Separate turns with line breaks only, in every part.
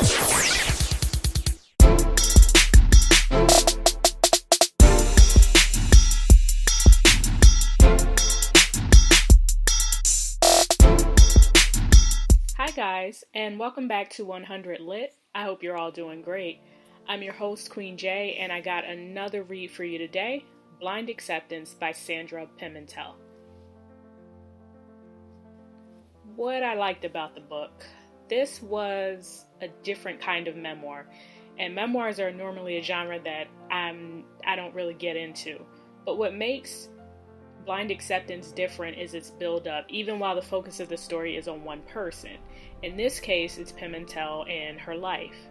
Hi guys, and welcome back to 100 Lit. I hope you're all doing great. I'm your host, QueenJ, and I got another read for you today, Blind Acceptance by Sandra Pimentel. What I liked about the book. This was a different kind of memoir, and memoirs are normally a genre that I don't really get into. But what makes Blind Acceptance different is its build-up, even while the focus of the story is on one person. In this case, it's Pimentel and her life.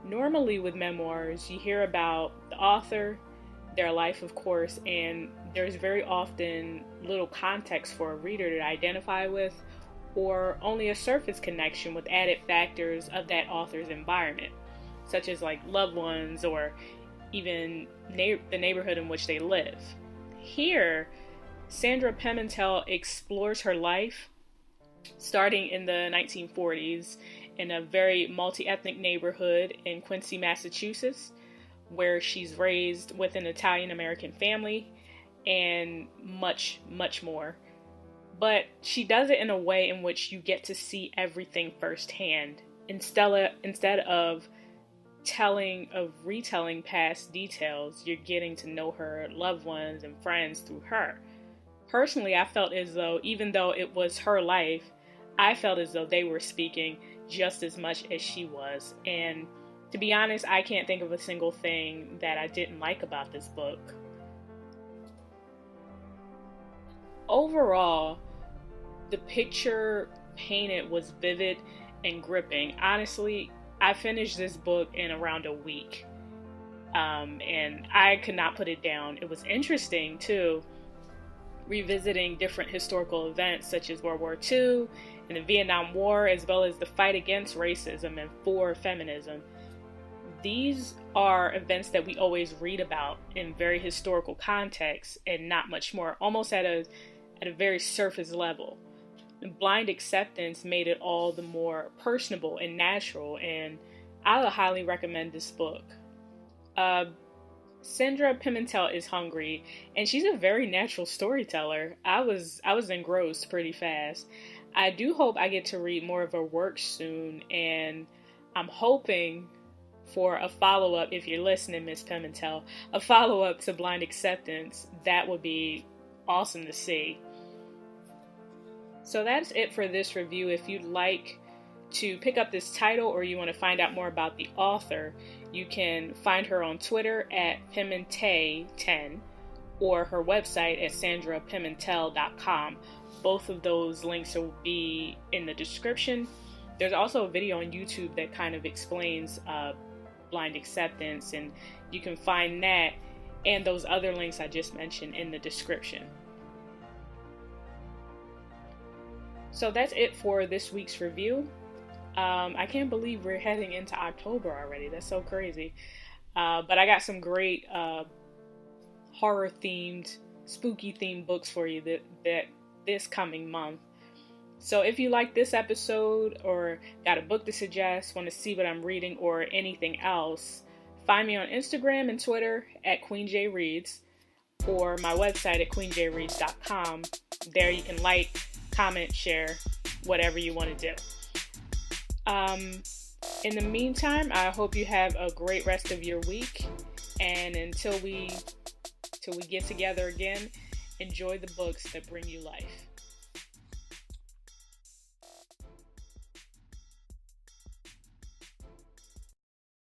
Normally with memoirs, you hear about the author, their life of course, and there's very often little context for a reader to identify with, or only a surface connection with added factors of that author's environment, such as like loved ones or even the neighborhood in which they live. Here, Sandra Pimentel explores her life starting in the 1940s in a very multi-ethnic neighborhood in Quincy, Massachusetts, where she's raised with an Italian-American family and much, much more. But she does it in a way in which you get to see everything firsthand instead of retelling past details. You're getting to know her loved ones and friends through her. Personally, I felt as though, even though it was her life, I felt as though they were speaking just as much as she was. And to be honest, I can't think of a single thing that I didn't like about this book. Overall, the picture painted was vivid and gripping. Honestly, I finished this book in around a week. And I could not put it down. It was interesting, too, revisiting different historical events such as World War II and the Vietnam War, as well as the fight against racism and for feminism. These are events that we always read about in very historical contexts and not much more, almost at a very surface level. Blind Acceptance made it all the more personable and natural, and I would highly recommend this book. Sandra Pimentel is hungry, and she's a very natural storyteller. I was engrossed pretty fast. I do hope I get to read more of her work soon, and I'm hoping for a follow-up, if you're listening, Miss Pimentel, a follow-up to Blind Acceptance. That would be awesome to see. So that's it for this review. If you'd like to pick up this title or you want to find out more about the author, you can find her on Twitter at Pimentay10 or her website at sandrapimentel.com. Both of those links will be in the description. There's also a video on YouTube that kind of explains Blind Acceptance, and you can find that and those other links I just mentioned in the description. So that's it for this week's review. I can't believe we're heading into October already. That's so crazy. But I got some great horror-themed, spooky-themed books for you that this coming month. So if you like this episode or got a book to suggest, want to see what I'm reading or anything else, find me on Instagram and Twitter at QueenJ Reads or my website at queenjreads.com. There you can like, comment, share, whatever you want to do. In the meantime, I hope you have a great rest of your week, and until we get together again, enjoy the books that bring you life.